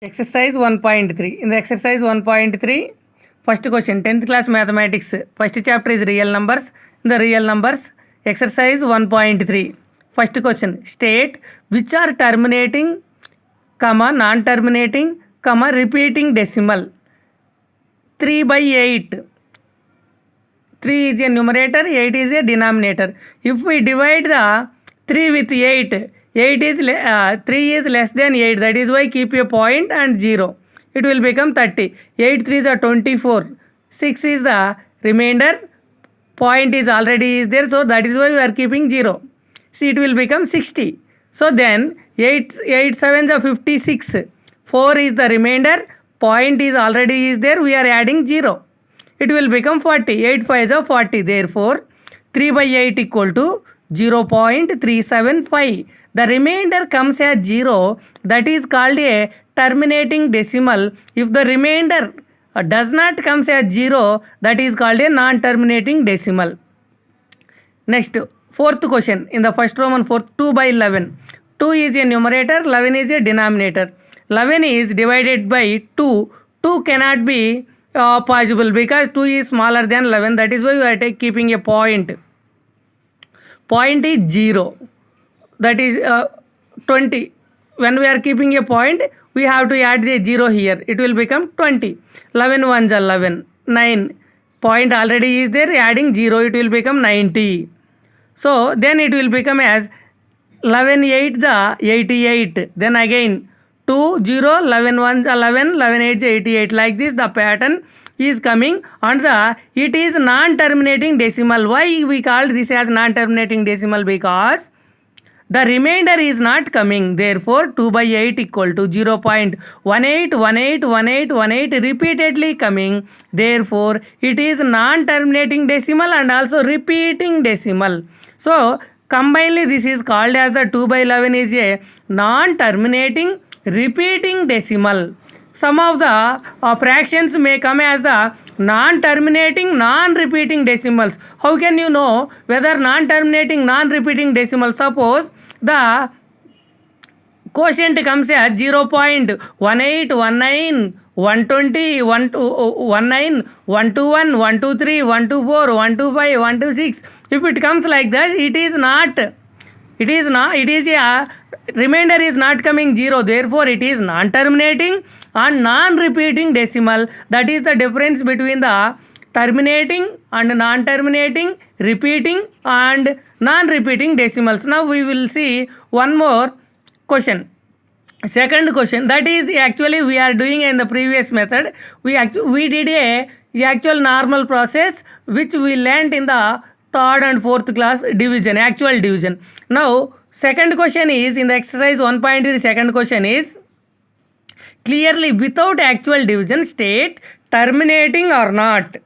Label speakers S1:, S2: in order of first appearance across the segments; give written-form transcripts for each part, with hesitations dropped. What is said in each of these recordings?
S1: Exercise 1.3. In the exercise 1.3, first question, 10th class mathematics. First chapter is real numbers. In the real numbers, exercise 1.3. First question, state which are terminating, comma, non-terminating, comma, repeating decimal. 3 by 8. 3 is a numerator, 8 is a denominator. If we divide the 3 with 8, 3 is less than 8. That is why keep a point and 0. It will become 30. 8 3s are 24. 6 is the remainder. Point is already is there. So that is why we are keeping 0. See, it will become 60. So then 8 7s are 56. 4 is the remainder. Point is already is there. We are adding 0. It will become 40. 8 5s are 40. Therefore, 3 by 8 equal to 0.375. The remainder comes as 0. That is called a terminating decimal. If the remainder does not comes as 0, that is called a non-terminating decimal. Next, fourth question. In the first Roman 4, 2 by 11. 2 is a numerator, 11 is a denominator. 11 is divided by 2. 2 cannot be possible because 2 is smaller than 11. That is why we are keeping a point. Point is 0. That is 20. When we are keeping a point, we have to add the 0 here. It will become 20. 11 1s are 11. 9. Point already is there. Adding 0, it will become 90. So then it will become as 11 8s are 88. Then again 2 0 11 1s are 11. 11 8s are 88. Like this the pattern is coming, and it is non-terminating decimal. Why we called this as non-terminating decimal? Because the remainder is not coming. Therefore 2 by 8 equal to 0.18181818 repeatedly coming. Therefore it is non-terminating decimal and also repeating decimal. So combinedly this is called as the 2 by 11 is a non-terminating repeating decimal. Some of the fractions may come as the non-terminating, non-repeating decimals. How can you know whether non-terminating, non-repeating decimal? Suppose the quotient comes as 0.1819, 120, 119, 121, 123, 124, 125, 126. If it comes like that, it is a remainder is not coming 0. Therefore it is non-terminating and non-repeating decimal. That is the difference between the terminating and non-terminating, repeating and non-repeating decimals. Now we will see one more question. Second question, that is actually we are doing in the previous method. We did a actual normal process which we learnt in the third and fourth class division, actual division. Now second question is in the exercise 1.3. Second question is clearly without actual division state terminating or not.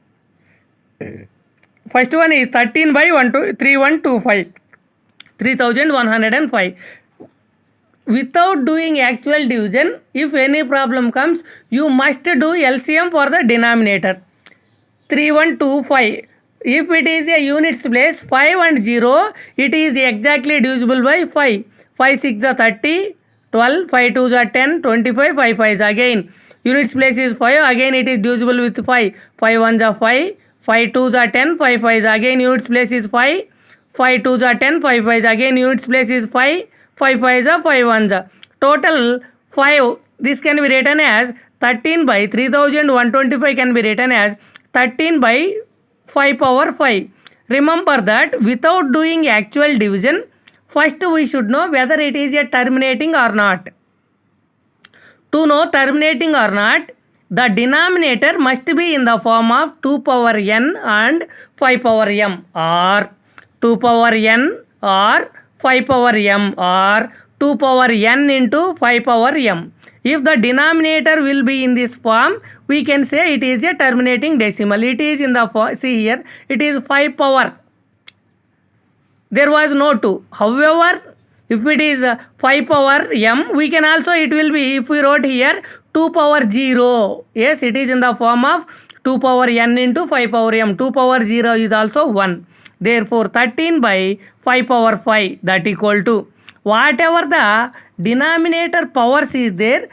S1: First one is 13 by 3125, 3105. Without doing actual division, if any problem comes, you must do LCM for the denominator. 3125. If it is a units place 5 and 0, it is exactly divisible by 5. 5 6 are 30, 12, 5 2s are 10, 25, 5 5s again. Units place is 5, again it is divisible with 5. 5 1s are 5, 5 2s are 10, 5 5s again units place is 5. 5 2s are 10, 5 5s again units place is 5. 5 5s are 5 1s are. Total 5. This can be written as 13 by 3125 can be written as 13 by 5 power 5. Remember that without doing actual division, first we should know whether it is a terminating or not. To know terminating or not, the denominator must be in the form of 2 power n and 5 power m, or 2 power n or 5 power m, or 2 power n into 5 power m. If the denominator will be in this form, we can say it is a terminating decimal. It is in the see here, it is 5 power. There was no 2. However, if it is 5 power m, we can also, it will be, if we wrote here 2 power 0. Yes, it is in the form of 2 power n into 5 power m. 2 power 0 is also 1. Therefore, 13 by 5 power 5, that equal to whatever the denominator powers is there,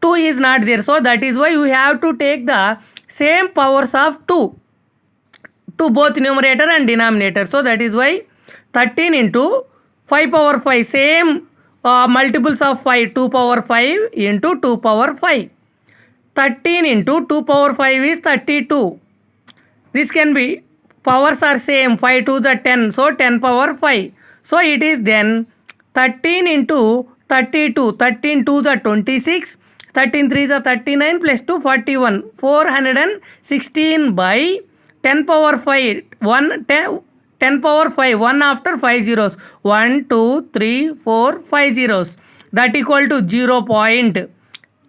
S1: 2 is not there, so that is why we have to take the same powers of 2 to both numerator and denominator. So that is why 13 into 5 power 5, same multiples of 5, 2 power 5 into 2 power 5. 13 into 2 power 5 is 32. This can be, powers are same, 5 2s are 10, so 10 power 5. So it is then 13 into 32, 13 2s are 26, 13 3s are 39 plus 2 41, 416 by 10 power 5, 10 power 5, 1 after 5 zeros, 1 2 3 4 5 zeros, that equal to 0 point.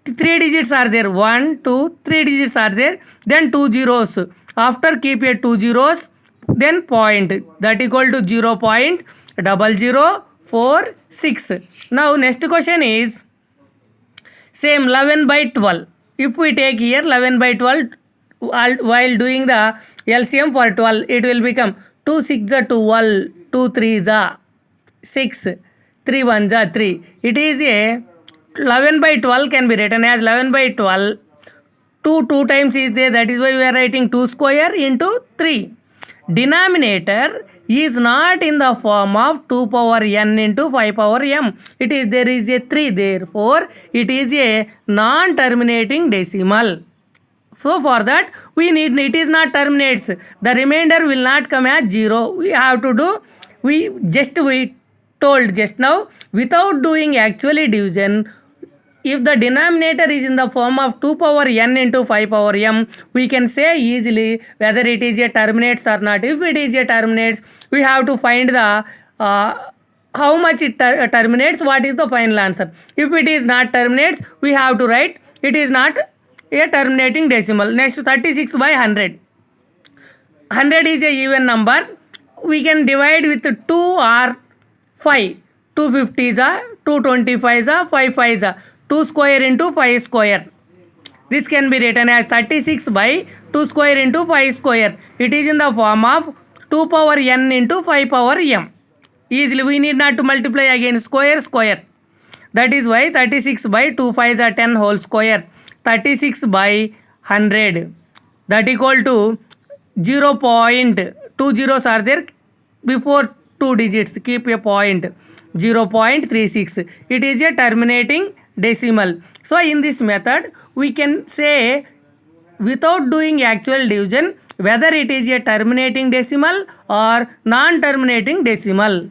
S1: 3 digits are there, 1 2 3 digits are there, then 2 zeros, after keep a 2 zeros, then point, that equal to 0.0046. Now next question is same 11 by 12. If we take here 11 by 12 while doing the LCM for 12, it will become 2 6 are 12, 2 3 are 6, 3 1 are 3. It is a 11 by 12 can be written as 11 by 12. 2 times is there, that is why we are writing 2 square into 3. Denominator is not in the form of 2 power n into 5 power m. It is, there is a 3, therefore it is a non-terminating decimal. So for that we need, it is not terminates, the remainder will not come as 0. We have to do, we told just now, without doing actually division, if the denominator is in the form of 2 power n into 5 power m, we can say easily whether it is a terminates or not. If it is a terminates, we have to find the how much it terminates, what is the final answer. If it is not terminates, we have to write it is not a terminating decimal. Next, 36 by 100. 100 is a even number. We can divide with 2 or 5. 2 50s are, 2 25s are, 5 5s are. 2 square into 5 square. This can be written as 36 by 2 square into 5 square. It is in the form of 2 power n into 5 power m. Easily we need not to multiply again, square square. That is why 36 by 2 5s are 10 whole square. 36 by 100, that equal to 0.2 zeros are there before 2 digits, keep a point, 0.36. It is a terminating decimal. So in this method we can say without doing actual division whether it is a terminating decimal or non-terminating decimal.